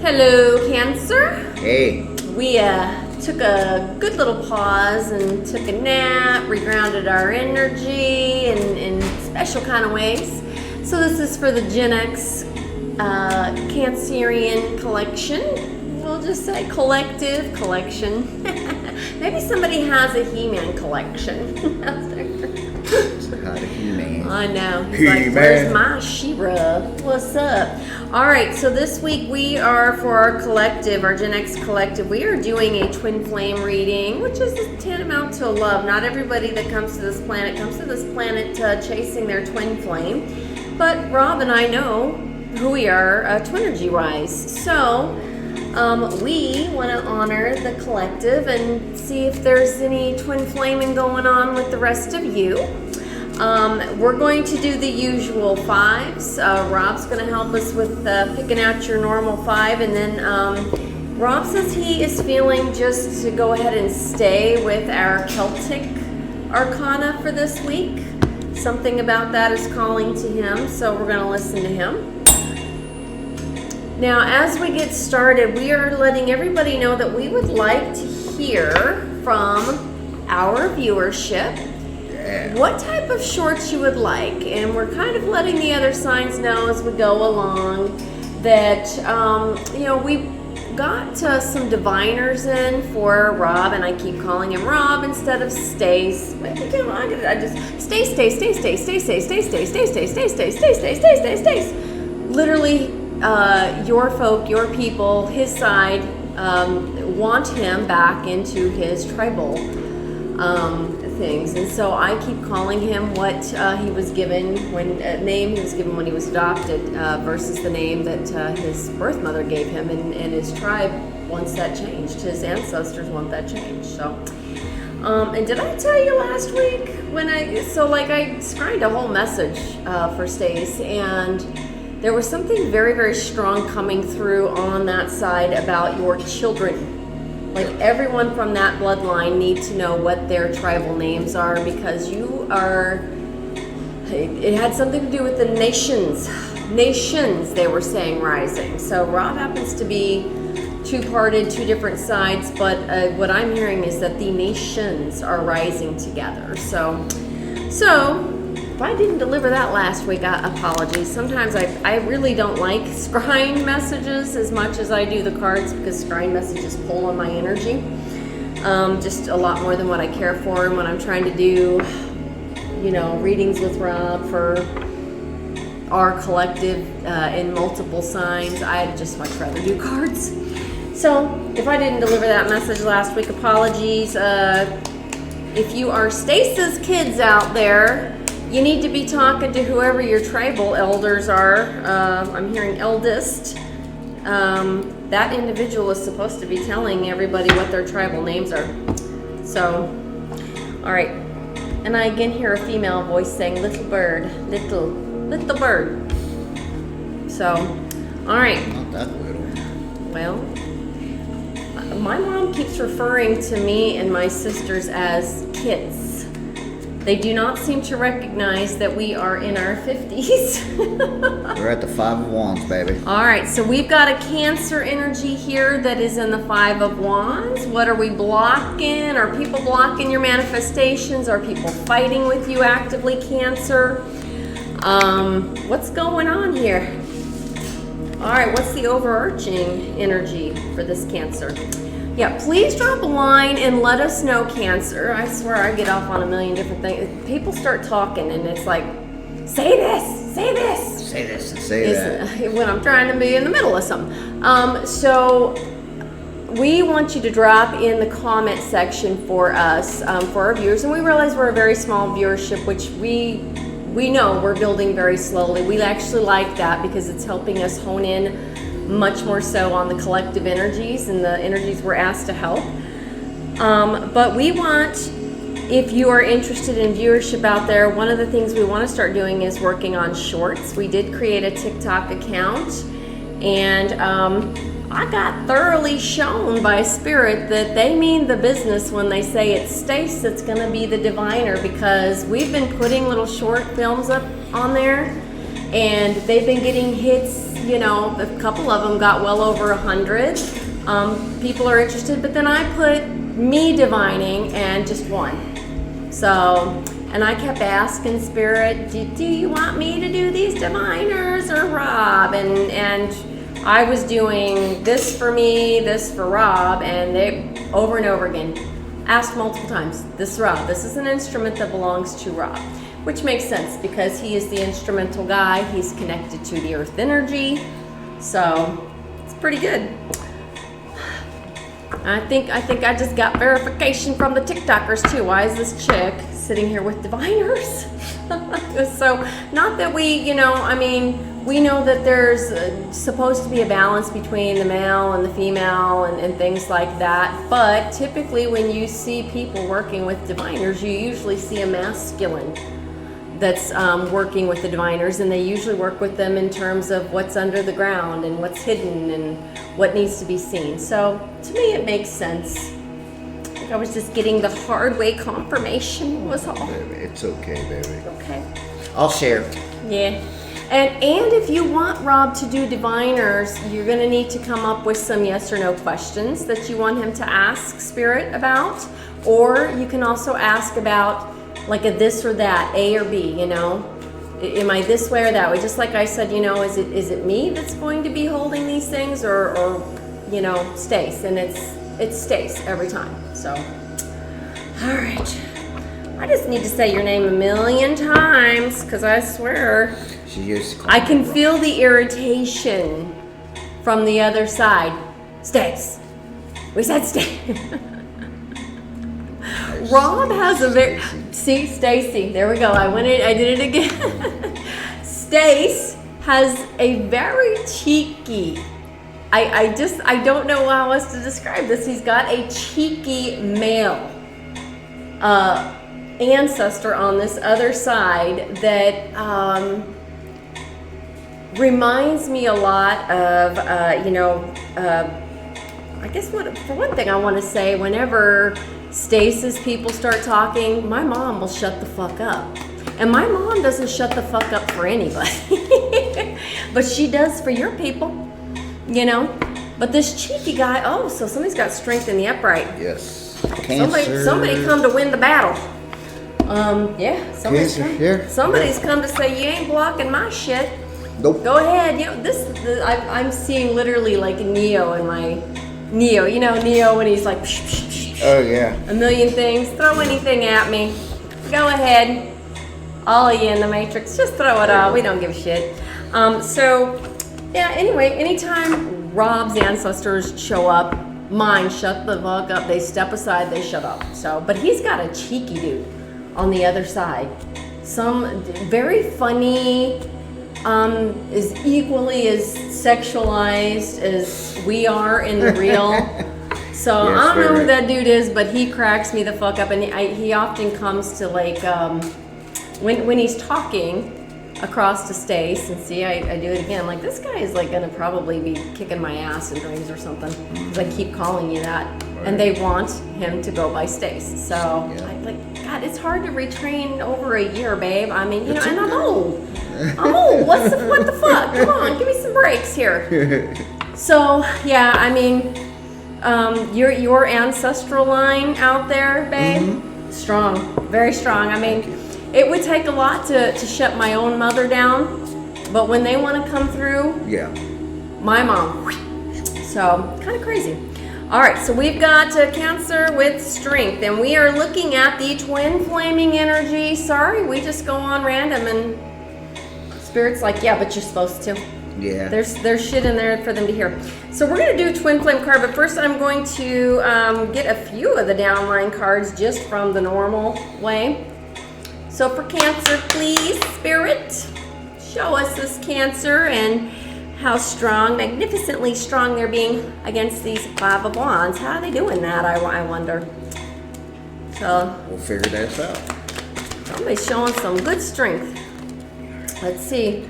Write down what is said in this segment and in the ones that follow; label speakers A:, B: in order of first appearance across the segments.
A: Hello, Cancer.
B: Hey.
A: We took a good little pause and took a nap, regrounded our energy in special kind of ways. So this is for the Gen X Cancerian collection. We'll just say collective collection. Maybe somebody has a He-Man collection out there.
B: He-Man.
A: I know. He's like, where's my She-Ra? What's up? All right, so this week we are, for our collective, our Gen X collective, we are doing a twin flame reading, which is tantamount to love. Not everybody that comes to this planet chasing their twin flame. But Rob and I know who we are twinergy-wise. So we want to honor the collective and see if there's any twin flaming going on with the rest of you. We're going to do the usual fives. Rob's going to help us with picking out your normal five, and then Rob says he is feeling just to go ahead and stay with our Celtic Arcana for this week. Something about that is calling to him, so we're going to listen to him. Now, as we get started, we are letting everybody know that we would like to hear from our viewership what type of shorts you would like. And we're kind of letting the other signs know as we go along that, we got some diviners in for Rob, and I keep calling him Rob instead of Stace. Stace. Literally, your folk, your people, his side, want him back into his tribal things, and so I keep calling him what he was given name he was given when he was adopted versus the name that his birth mother gave him, and his tribe wants that changed. His ancestors want that changed. So, and did I tell you last week when I scrined a whole message for Stace, and there was something very, very strong coming through on that side about your children. Like, everyone from that bloodline need to know what their tribal names are, because it had something to do with the nations they were saying rising. So Rob happens to be two-parted, two different sides, but what I'm hearing is that the nations are rising together. So if I didn't deliver that last week, apologies. Sometimes I really don't like scrying messages as much as I do the cards, because scrying messages pull on my energy just a lot more than what I care for. And when I'm trying to do, readings with Rob for our collective in multiple signs, I'd just much rather do cards. So if I didn't deliver that message last week, apologies. If you are Stace's kids out there, you need to be talking to whoever your tribal elders are. I'm hearing eldest. That individual is supposed to be telling everybody what their tribal names are. So, all right. And I again hear a female voice saying, little bird, little bird. So, all right.
B: Not that little.
A: Well, my mom keeps referring to me and my sisters as kids. They do not seem to recognize that we are in our 50s.
B: We're at the Five of Wands, baby.
A: All right, so we've got a Cancer energy here that is in the Five of Wands. What are we blocking? Are people blocking your manifestations? Are people fighting with you actively, Cancer? What's going on here? All right, what's the overarching energy for this Cancer? Yeah, please drop a line and let us know, Cancer. I swear I get off on a million different things. People start talking and it's like, say this, say this.
B: Say this and say that.
A: When I'm trying to be in the middle of something. So we want you to drop in the comment section for us, for our viewers. And we realize we're a very small viewership, which we know we're building very slowly. We actually like that because it's helping us hone in much more so on the collective energies and the energies we're asked to help. But we want, if you are interested in viewership out there, one of the things we want to start doing is working on shorts. We did create a TikTok account, and I got thoroughly shown by Spirit that they mean the business when they say it's Stace that's going to be the diviner, because we've been putting little short films up on there, and they've been getting hits you know, a couple of them got well over 100. People are interested, but then I put me divining and just one. So, and I kept asking Spirit, do you want me to do these diviners or Rob? And I was doing this for me, this for Rob, and they over and over again asked multiple times, this Rob, this is an instrument that belongs to Rob, which makes sense because he is the instrumental guy. He's connected to the earth energy, so it's pretty good. I think I just got verification from the TikTokers too. Why is this chick sitting here with diviners? So, not that we, you know, I mean, we know that there's supposed to be a balance between the male and the female and things like that, but typically when you see people working with diviners, you usually see a masculine that's working with the diviners, and they usually work with them in terms of what's under the ground and what's hidden and what needs to be seen. So to me it makes sense. I was just getting the hard way confirmation was all.
B: Baby, it's okay, baby.
A: Okay.
B: I'll share.
A: Yeah. And if you want Rob to do diviners, you're going to need to come up with some yes or no questions that you want him to ask Spirit about. Or you can also ask about like a this or that, A or B, you know. Am I this way or that way? Just like I said, you know, is it me that's going to be holding these things or you know, Stace? And it's Stace every time. So, all right. I just need to say your name a million times because I swear
B: She used to call
A: I
B: me
A: can
B: Rob.
A: feel the irritation from the other side. Stace. We said Stace. Rob has a very see Stacy. There we go. I did it again. Stace has a very cheeky. I don't know how else to describe this. He's got a cheeky male ancestor on this other side that reminds me a lot of you know, I guess for one thing I want to say, whenever Stace's people start talking, my mom will shut the fuck up. And my mom doesn't shut the fuck up for anybody. But she does for your people, you know. But this cheeky guy, oh, so somebody's got strength in the upright.
B: Yes. Cancer.
A: Somebody come to win the battle. Yeah, somebody's come to say you ain't blocking my shit.
B: Nope.
A: Go ahead. You know, I'm seeing literally like Neo in my Neo. You know Neo when he's like, psh, psh, psh, psh,
B: Oh yeah.
A: a million things. Throw anything at me. Go ahead. All of you in the Matrix, just throw it all. We don't give a shit. So yeah. Anyway, anytime Rob's ancestors show up, mine shut the fuck up. They step aside. They shut up. So, but he's got a cheeky dude on the other side. Some very funny. Is equally as sexualized as we are in the real. So
B: Yes,
A: I don't know
B: very.
A: who that dude is, but he cracks me the fuck up, and he often comes to like when he's talking across to Stace, and see I do it again. Like this guy is like gonna probably be kicking my ass in dreams or something because I keep calling you that, and they want him to go by Stace. So I'm like, God, it's hard to retrain over a year, babe. I mean, you know, and I'm old. What the fuck? Come on, give me some breaks here. So yeah, I mean, your ancestral line out there, babe, strong, very strong. I mean, it would take a lot to shut my own mother down, but when they want to come through,
B: Yeah.
A: my mom. So kind of crazy. All right, so we've got Cancer with strength, and we are looking at the twin flaming energy. Sorry, we just go on random, and Spirit's like, yeah, but you're supposed to.
B: Yeah.
A: There's shit in there for them to hear. So we're gonna do twin flame card, but first I'm going to get a few of the downline cards just from the normal way. So for Cancer, please, Spirit, show us this Cancer and how strong, magnificently strong they're being against these Five of Wands. How are they doing that, I wonder? So
B: We'll figure that out.
A: somebody's showing some good strength. Let's see.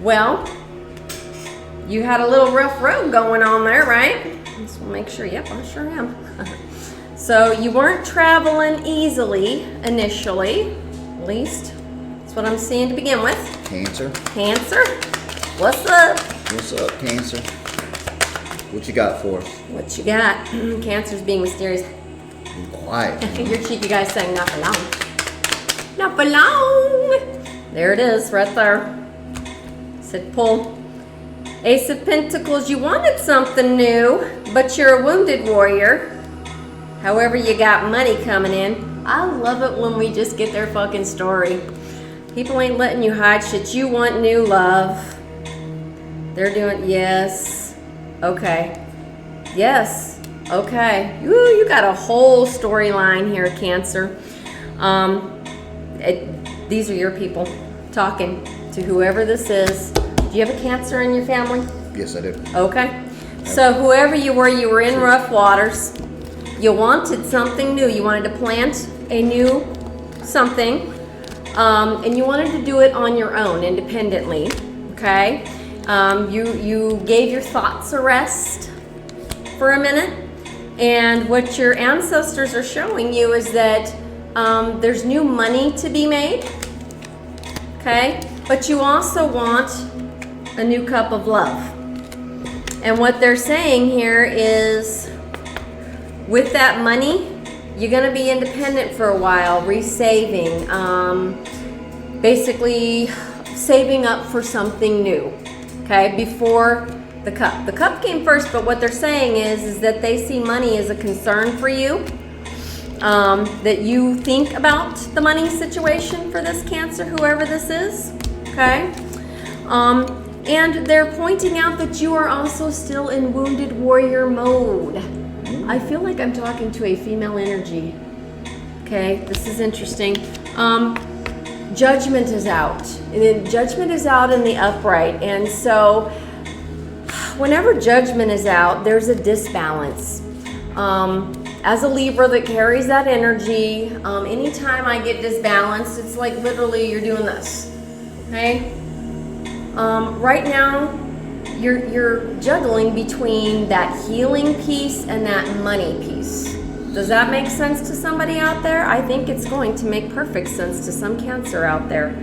A: Well, you had a little rough road going on there, right? Just want to make sure. Yep, I sure am. So you weren't traveling easily initially, at least that's what I'm seeing to begin with.
B: Cancer.
A: Cancer. What's up?
B: What's up, Cancer? What you got for us?
A: What you got? Cancer's being mysterious.
B: Be quiet.
A: Your cheeky guy's saying not for long. Not for long. There it is, right there. Said pull. Ace of Pentacles, you wanted something new, but you're a wounded warrior. However, you got money coming in. I love it when we just get their fucking story. People ain't letting you hide shit. You want new love. They're doing, yes. Okay. Yes. Okay. Ooh, you got a whole storyline here, Cancer. These are your people talking to whoever this is. Do you have a Cancer in your family?
B: Yes, I do.
A: Okay. So whoever you were in rough waters. You wanted something new. You wanted to plant a new something. And you wanted to do it on your own, independently. Okay? You gave your thoughts a rest for a minute. And what your ancestors are showing you is that there's new money to be made. Okay? But you also want a new cup of love. And what they're saying here is, with that money, you're going to be independent for a while, resaving, basically saving up for something new, okay, before the cup. The cup came first, but what they're saying is that they see money as a concern for you, that you think about the money situation for this Cancer, whoever this is, okay? And they're pointing out that you are also still in wounded warrior mode. I feel like I'm talking to a female energy. Okay, this is interesting. Judgment is out. And judgment is out in the upright. And so whenever judgment is out, there's a disbalance. As a Libra that carries that energy, anytime I get disbalanced, it's like literally you're doing this. Okay? Right now, you're juggling between that healing piece and that money piece. Does that make sense to somebody out there? I think it's going to make perfect sense to some Cancer out there,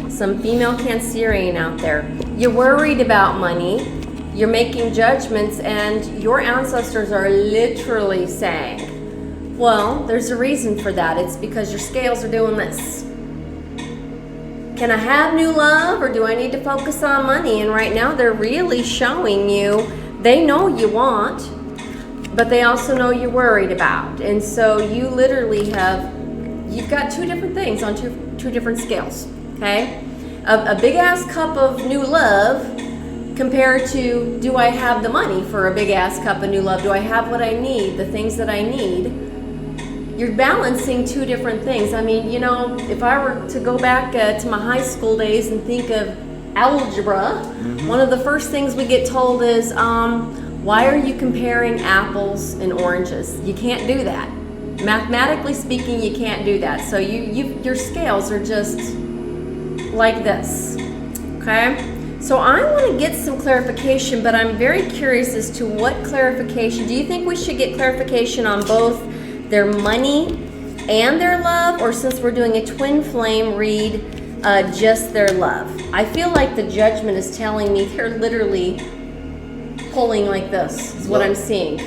A: some female Cancerian out there. You're worried about money, you're making judgments, and your ancestors are literally saying, well, there's a reason for that. It's because your scales are doing this. Can I have new love, or do I need to focus on money? And right now they're really showing you, they know you want, but they also know you're worried about. And so you literally you've got two different things on two different scales, okay? A big ass cup of new love compared to, do I have the money for a big ass cup of new love? Do I have what I need, the things that I need? You're balancing two different things. I mean, you know, if I were to go back to my high school days and think of algebra, one of the first things we get told is, why are you comparing apples and oranges? You can't do that. Mathematically speaking, you can't do that. So your scales are just like this, okay? So I want to get some clarification, but I'm very curious as to what clarification. Do you think we should get clarification on both their money and their love, or since we're doing a twin flame read, just their love? I feel like the judgment is telling me they're literally pulling like this, is what I'm seeing.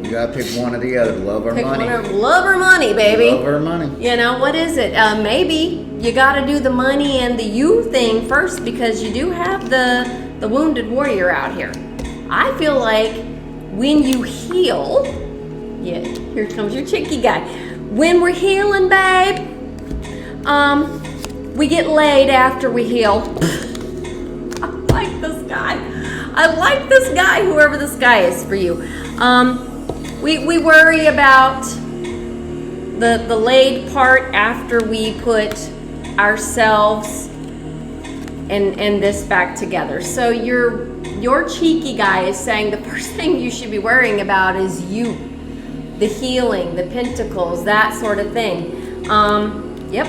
B: You gotta pick one or the other, love or money.
A: Love or money, baby.
B: Love or money.
A: You know, what is it? Maybe you gotta do the money and the you thing first, because you do have the wounded warrior out here. I feel like when you heal, yeah, here comes your cheeky guy. When we're healing, babe, we get laid after we heal. I like this guy. I like this guy, whoever this guy is for you. We worry about the laid part after we put ourselves and this back together. So your cheeky guy is saying the first thing you should be worrying about is you. The healing, the pentacles, that sort of thing. Yep,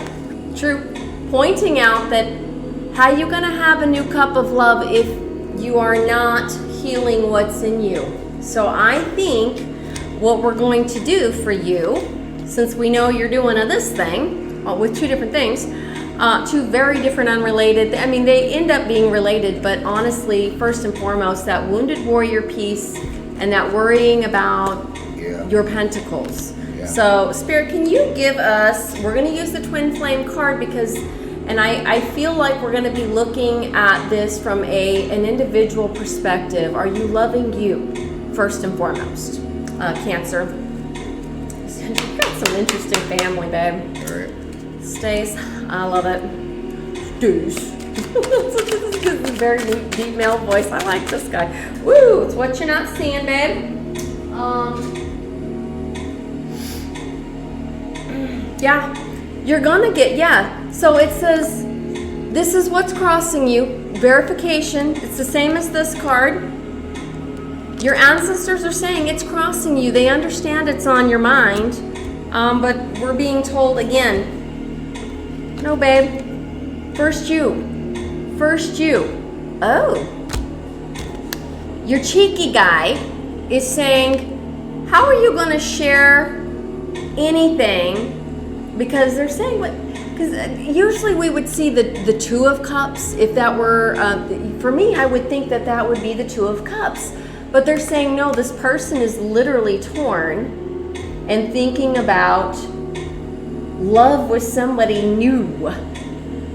A: true. Pointing out that how you gonna have a new cup of love if you are not healing what's in you? So I think what we're going to do for you, since we know you're doing this thing with two different things, Two very different, unrelated. I mean, they end up being related, but honestly, first and foremost, that wounded warrior piece and that worrying about your pentacles. Yeah. So, Spirit, can you give us, we're going to use the twin flame card because, and I feel like we're going to be looking at this from an individual perspective. Are you loving you, first and foremost? Cancer. You've got some interesting family, babe.
B: All right.
A: Stace, I love it. Stace. This is a very deep male voice. I like this guy. Woo! It's what you're not seeing, babe. Yeah, you're gonna get, so it says, this is what's crossing you. Verification. It's the same as this card. Your ancestors are saying it's crossing you. They understand it's on your mind. But we're being told again, no, babe. First you. First you. Oh. Your cheeky guy is saying, how are you going to share anything? Because they're saying, because usually we would see the Two of Cups. If that were, for me, I would think that would be the Two of Cups. But they're saying, no, this person is literally torn and thinking about love with somebody new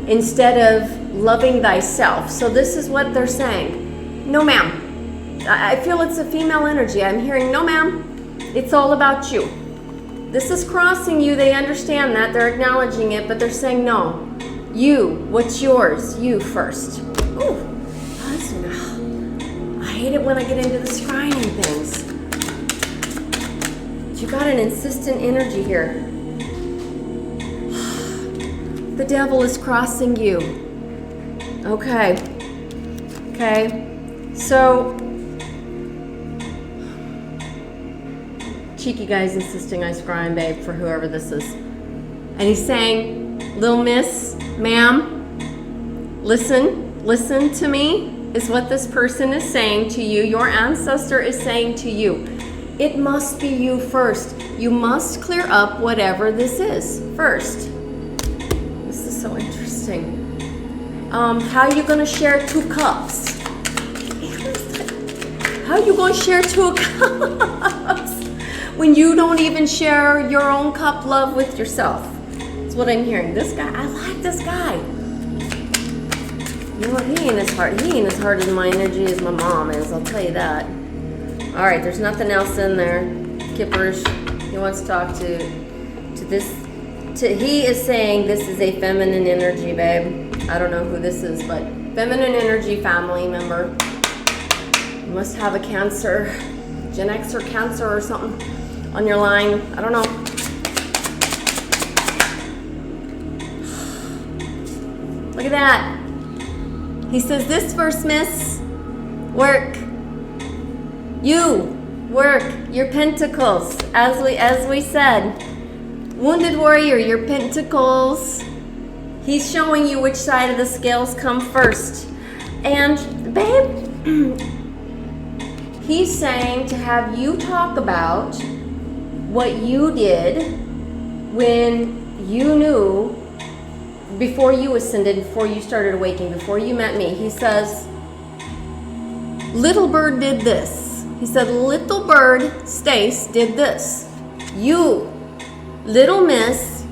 A: instead of loving thyself. So this is what they're saying. No, ma'am. I feel it's a female energy. I'm hearing, no, ma'am. It's all about you. This is crossing you. They understand that. They're acknowledging it, but they're saying, no. You. What's yours? You first. Ooh. I hate it when I get into the scrying things. You got an insistent energy here. The devil is crossing you. Okay. So, cheeky guy's insisting I scry him, babe, for whoever this is. And he's saying, little miss, ma'am, listen to me, is what this person is saying to you. Your ancestor is saying to you. It must be you first. You must clear up whatever this is first. This is so interesting. How are you going to share 2 cups? How are you going to share 2 cups when you don't even share your own cup love with yourself? That's what I'm hearing. This guy, I like this guy. You know what? He ain't as hard as my energy as my mom is, I'll tell you that. All right, there's nothing else in there. Kippers, he wants to talk to this. He is saying this is a feminine energy, babe. I don't know who this is, but feminine energy family member. You must have a Cancer, Gen X or Cancer or something on your line. I don't know. Look at that. He says this first, miss. Work. You work your pentacles, as we said. Wounded warrior, your pentacles. He's showing you which side of the scales come first. And babe, he's saying to have you talk about what you did when you knew, before you ascended, before you started awakening, before you met me. He says, little bird did this. He said, little bird, Stace, did this. You, little miss,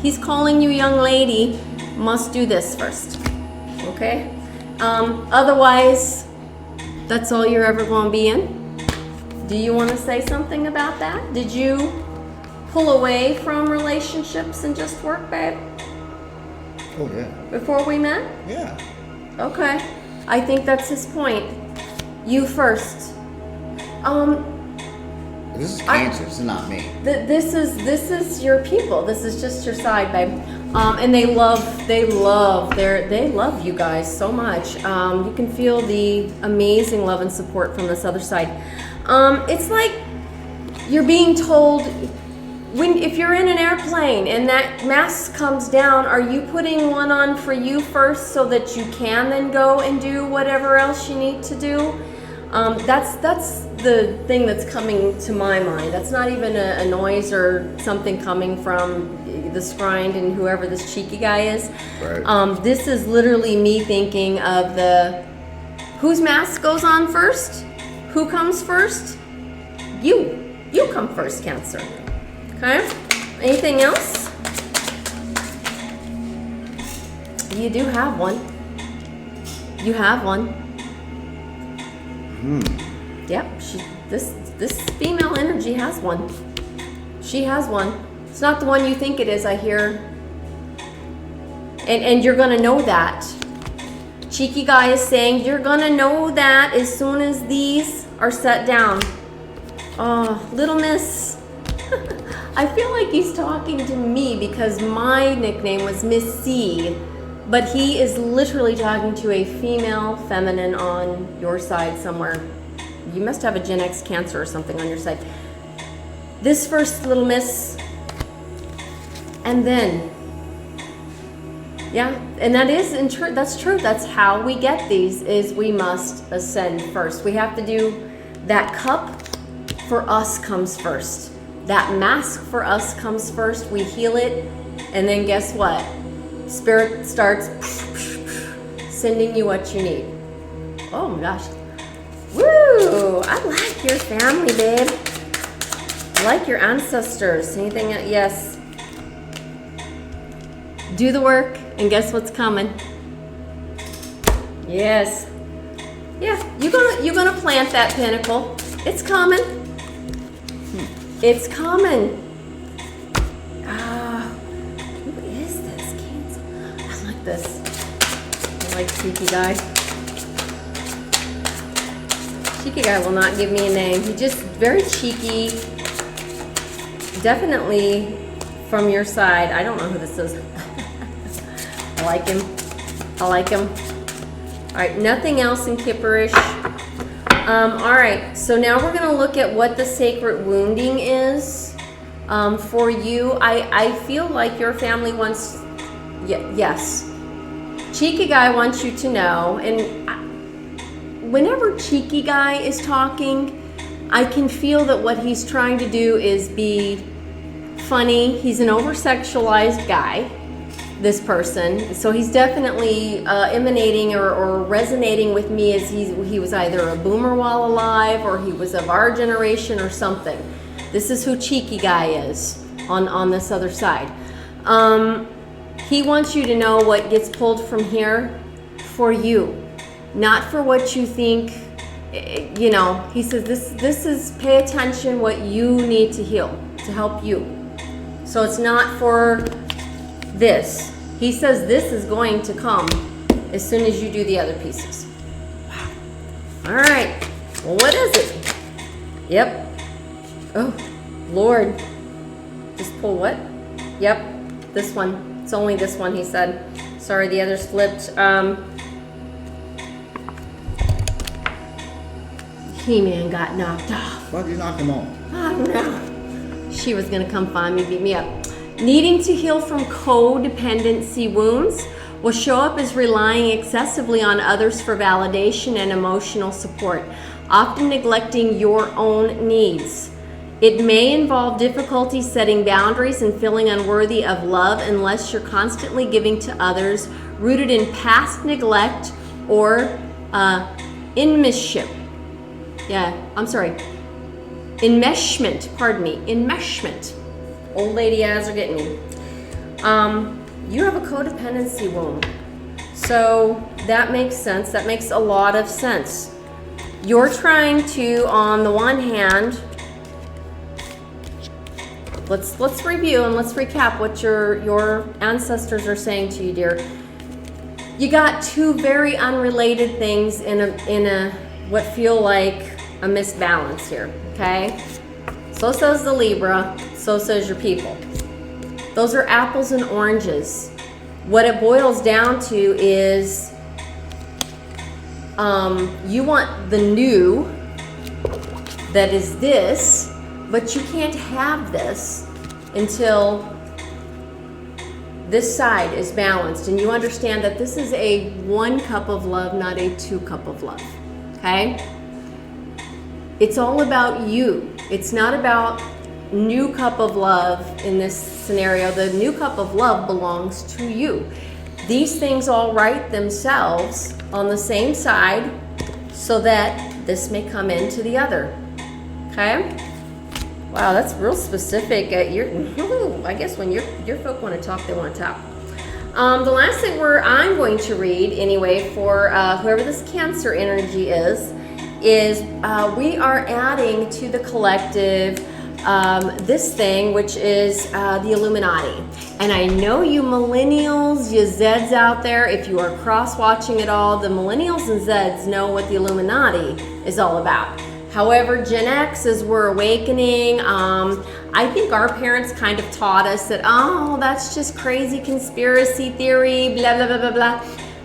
A: he's calling you young lady, must do this first. Okay? Otherwise, that's all you're ever going to be in. Do you want to say something about that? Did you pull away from relationships and just work, babe?
B: Oh, yeah.
A: Before we met?
B: Yeah.
A: Okay. I think that's his point. You first.
B: This is Cancer. This is not me.
A: This is your people. This is just your side, babe. And they love you guys so much. You can feel the amazing love and support from this other side. It's like you're being told, if you're in an airplane and that mask comes down, are you putting one on for you first so that you can then go and do whatever else you need to do? That's the thing that's coming to my mind. That's not even a noise or something coming from the scrying and whoever this cheeky guy is.
B: Right.
A: This is literally me thinking of whose mask goes on first? Who comes first? You. You come first, Cancer. Okay? Anything else? You do have one. You have one. Yep, this female energy has one. She has one. It's not the one you think it is, I hear. And you're gonna know that. Cheeky guy is saying you're gonna know that as soon as these are set down. Oh, little miss. I feel like he's talking to me because my nickname was Miss C. But he is literally talking to a female feminine on your side somewhere. You must have a Gen X Cancer or something on your side. This first, little miss. And then. Yeah, and that's true. That's how we get these, is we must ascend first. We have to do that cup for us comes first. That mask for us comes first. We heal it. And then guess what? Spirit starts sending you what you need. Oh my gosh. Woo! I like your family, babe. I like your ancestors. Anything? Yes. Do the work, and guess what's coming? Yes. Yeah, you're gonna plant that pinnacle. It's coming. It's coming. This. I like Cheeky Guy. Cheeky Guy will not give me a name. He's just very cheeky. Definitely from your side. I don't know who this is. I like him. I like him. All right, nothing else in Kipperish. All right, so now we're going to look at what the sacred wounding is for you. I feel like your family wants, yes. Cheeky Guy wants you to know, and whenever Cheeky Guy is talking, I can feel that what he's trying to do is be funny. He's an over-sexualized guy, this person, so he's definitely emanating or resonating with me as he was either a boomer while alive, or he was of our generation or something. This is who Cheeky Guy is on this other side. He wants you to know what gets pulled from here for you, not for what you think. You know, he says this is pay attention what you need to heal to help you. So it's not for this. He says this is going to come as soon as you do the other pieces. Wow. All right. Well, what is it? Yep. Oh, Lord. Just pull what? Yep. This one. It's only this one, he said. Sorry, the others flipped. He-Man got knocked off.
B: Why'd you knock him off?
A: I don't know. She was gonna come find me, beat me up. Needing to heal from codependency wounds will show up as relying excessively on others for validation and emotional support, often neglecting your own needs. It may involve difficulty setting boundaries and feeling unworthy of love unless you're constantly giving to others, rooted in past neglect or enmeshment. Enmeshment. Old lady eyes are getting me. You have a codependency wound. So that makes sense. That makes a lot of sense. You're trying to, on the one hand, let's review and let's recap what your ancestors are saying to you, dear. You got two very unrelated things in a what feel like a misbalance here, okay? So says the Libra, so says your people. Those are apples and oranges. What it boils down to is you want the new that is this, but you can't have this until this side is balanced, and you understand that this is a 1 cup of love, not a 2 cup of love, okay? It's all about you. It's not about new cup of love in this scenario. The new cup of love belongs to you. These things all right themselves on the same side so that this may come into the other. Okay? Wow, that's real specific. I guess when your folk want to talk, they want to talk. The last thing I'm going to read anyway for whoever this Cancer energy is we are adding to the collective this thing, which is the Illuminati. And I know you millennials, you Zeds out there, if you are cross-watching it all, the millennials and Zeds know what the Illuminati is all about. However, Gen X, as we're awakening, I think our parents kind of taught us that, oh, that's just crazy conspiracy theory, blah, blah, blah, blah, blah.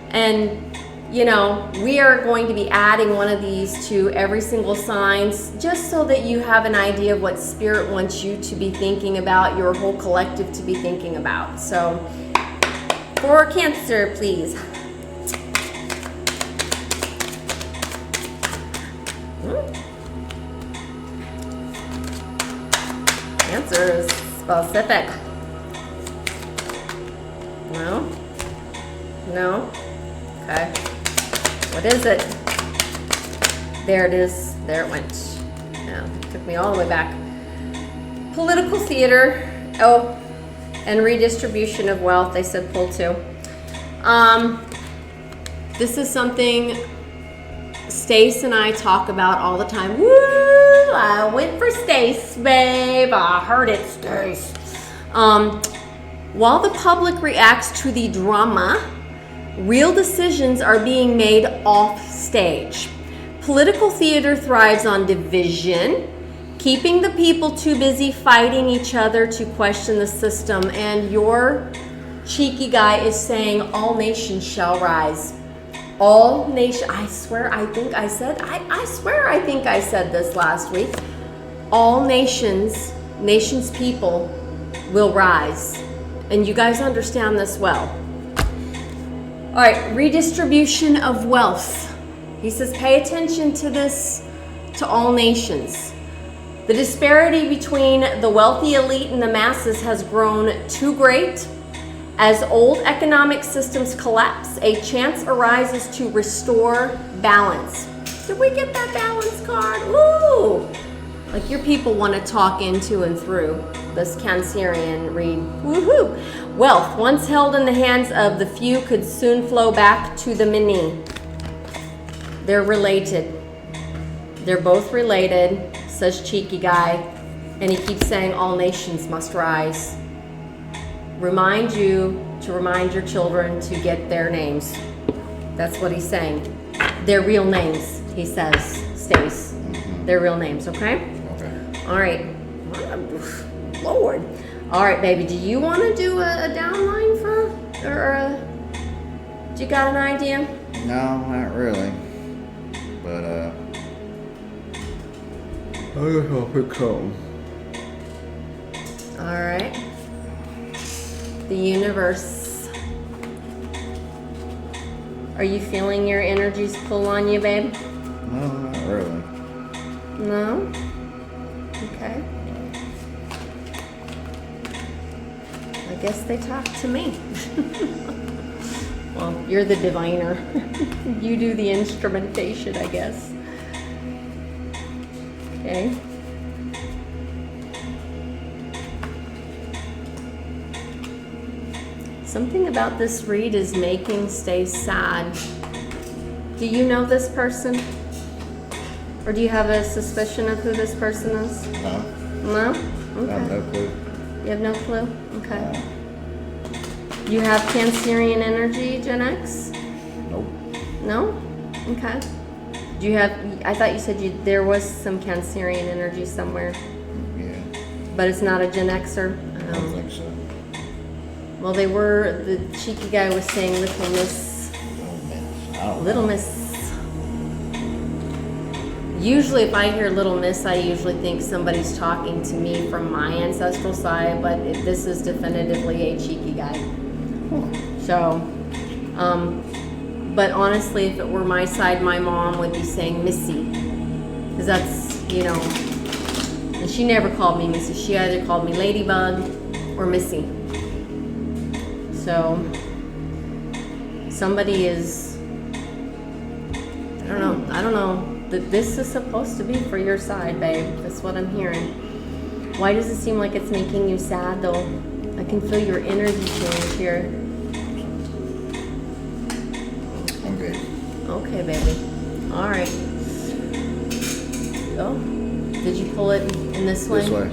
A: And you know, we are going to be adding one of these to every single sign, just so that you have an idea of what Spirit wants you to be thinking about, your whole collective to be thinking about. So, for Cancer, please. Cancer is specific. No? No? Okay. What is it? There it is. There it went. Yeah, took me all the way back. Political theater. Oh, and redistribution of wealth. They said pull two. This is something Stace and I talk about all the time. Woo! I went for Stace, babe. I heard it, Stace. While the public reacts to the drama, real decisions are being made off stage. Political theater thrives on division, keeping the people too busy fighting each other to question the system. And your cheeky guy is saying all nations shall rise. All nations, I swear I think I said this last week. All nations people will rise. And you guys understand this well. All right, redistribution of wealth. He says, pay attention to this, to all nations. The disparity between the wealthy elite and the masses has grown too great. As old economic systems collapse, a chance arises to restore balance. Did we get that balance card? Ooh! Like your people want to talk into and through this Cancerian read. Woohoo! Wealth, once held in the hands of the few, could soon flow back to the many. They're related. They're both related, says cheeky guy. And he keeps saying all nations must rise. Remind you to remind your children to get their names. That's what he's saying. Their real names, he says, Stace. Their real names, okay?
B: Okay.
A: All right. Lord. All right, baby. Do you want to do a downline do you got an idea?
B: No, not really. But I guess I'll pick something.
A: All right. The universe. Are you feeling your energies pull on you, babe?
B: No, not really.
A: No? Okay. I guess they talk to me. Well, you're the diviner. You do the instrumentation, I guess. Okay. Something about this read is making Stace sad. Do you know this person? Or do you have a suspicion of who this person is?
B: No.
A: No?
B: I have no clue.
A: You have no clue? Okay. You have Cancerian energy, Gen X?
B: Nope.
A: No? Okay. Do you have, I thought you said there was some Cancerian energy somewhere.
B: Yeah.
A: But it's not a Gen Xer?
B: I don't think so.
A: Well, they were, the cheeky guy was saying Little Miss. Little Miss. Usually if I hear Little Miss, I usually think somebody's talking to me from my ancestral side, but this is definitively a cheeky guy. So, but honestly, if it were my side, my mom would be saying Missy, because that's you know, and she never called me Missy. She either called me Ladybug or Missy. So somebody is, I don't know. This is supposed to be for your side, babe. That's what I'm hearing. Why does it seem like it's making you sad, though? I can feel your energy change here.
B: I'm good.
A: Okay, baby. All right. Oh, did you pull it in this way?
B: This way.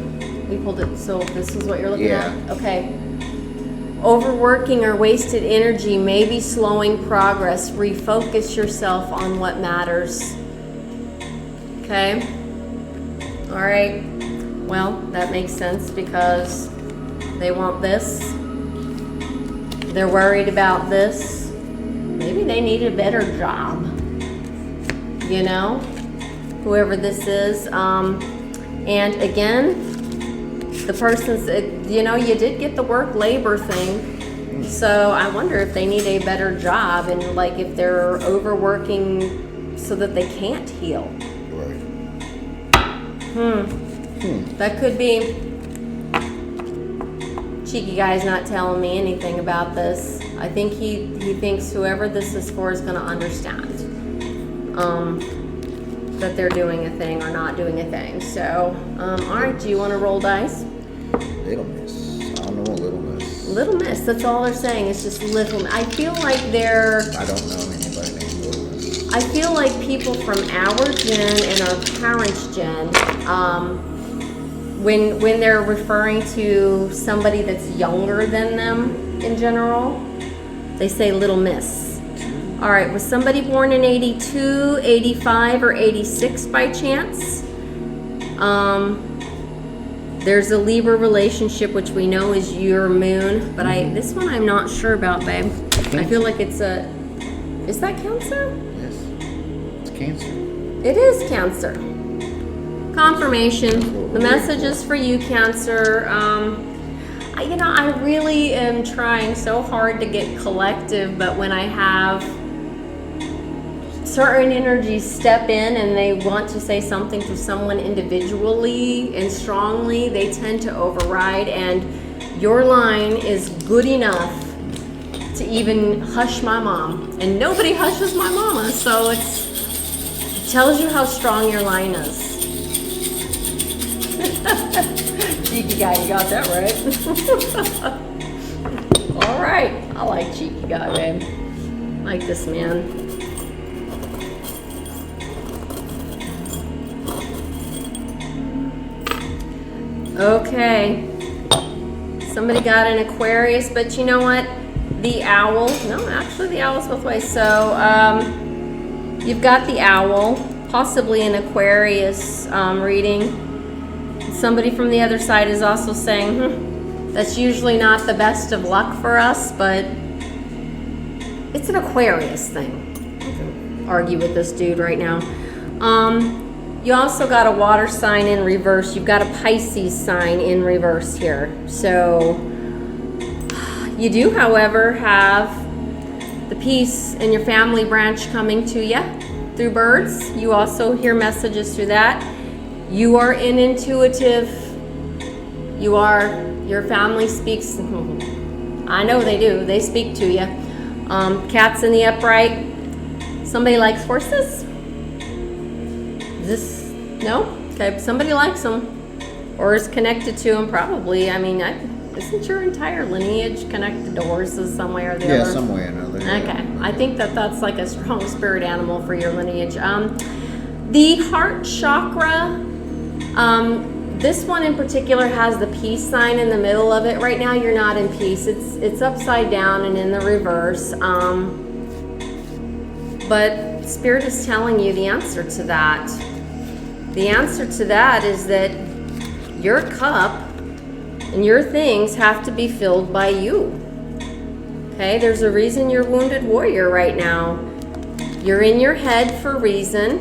A: We pulled it, so this is what you're looking
B: Yeah.
A: at? Okay. Overworking or wasted energy may be slowing progress. Refocus yourself on what matters. Okay? All right. Well, that makes sense because they want this. They're worried about this. Maybe they need a better job. You know? Whoever this is. And again, the person's, you know, you did get the work labor thing. So I wonder if they need a better job and like if they're overworking so that they can't heal.
B: Right.
A: That could be. Cheeky guy's not telling me anything about this. I think he thinks whoever this is for is going to understand that they're doing a thing or not doing a thing. So, all right, do you want to roll dice?
B: Little miss. I don't know, little miss.
A: Little miss, that's all they're saying. It's just little. I feel like they're.
B: I don't know anybody named Little Miss.
A: I feel like people from our gen and our parents' gen, when they're referring to somebody that's younger than them in general, they say little miss. All right, was somebody born in 82, 85, or 86 by chance? There's a Libra relationship, which we know is your moon, but this one I'm not sure about, babe. I feel like it's is that Cancer?
B: Yes. It's Cancer.
A: It is Cancer. Confirmation. The message is for you, Cancer. I really am trying so hard to get collective, but when I have certain energies step in and they want to say something to someone individually and strongly, they tend to override, and your line is good enough to even hush my mom, and nobody hushes my mama, so it tells you how strong your line is. Cheeky guy, you got that right. All right, I like cheeky guy, babe. I like this man. Okay, somebody got an Aquarius, but you know what? The owl, no, actually the owl's both ways. So you've got the owl, possibly an Aquarius reading. Somebody from the other side is also saying, that's usually not the best of luck for us, but it's an Aquarius thing. I can argue with this dude right now. You also got a water sign in reverse. You've got a Pisces sign in reverse here. So you do, however, have the peace in your family branch coming to you through birds. You also hear messages through that. You are intuitive. Your family speaks. I know they do. They speak to you. Cats in the upright. Somebody likes horses? No? Okay, somebody likes them or is connected to them, probably. I mean, isn't your entire lineage connected to horses some way or the other?
B: Yeah, some way or another.
A: Okay,
B: Yeah.
A: I think that's like a strong spirit animal for your lineage. The heart chakra, this one in particular has the peace sign in the middle of it. Right now you're not in peace. It's upside down and in the reverse. But Spirit is telling you the answer to that. The answer to that is that your cup and your things have to be filled by you. Okay, there's a reason you're wounded warrior right now. You're in your head for a reason.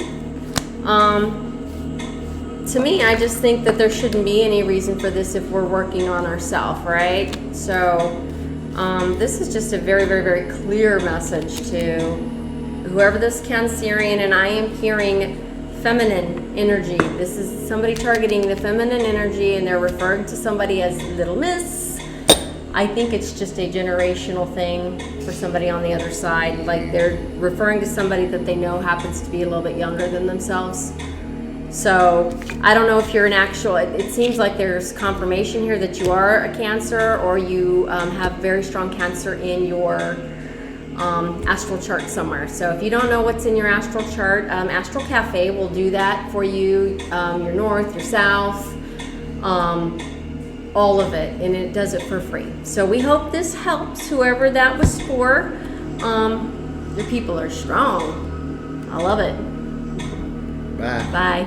A: To me, I just think that there shouldn't be any reason for this if we're working on ourselves, right? So this is just a very, very, very clear message to whoever this Cancerian, and I am hearing feminine energy. This is somebody targeting the feminine energy, and they're referring to somebody as Little Miss. I think it's just a generational thing for somebody on the other side. Like they're referring to somebody that they know happens to be a little bit younger than themselves. So I don't know if you're an actual, it seems like there's confirmation here that you are a Cancer, or you have very strong Cancer in your astral chart somewhere. So if you don't know what's in your astral chart, Astral Cafe will do that for you, your north, your south, all of it, and it does it for free. So we hope this helps whoever that was for. Your people are strong. I love it.
B: Bye.
A: Bye.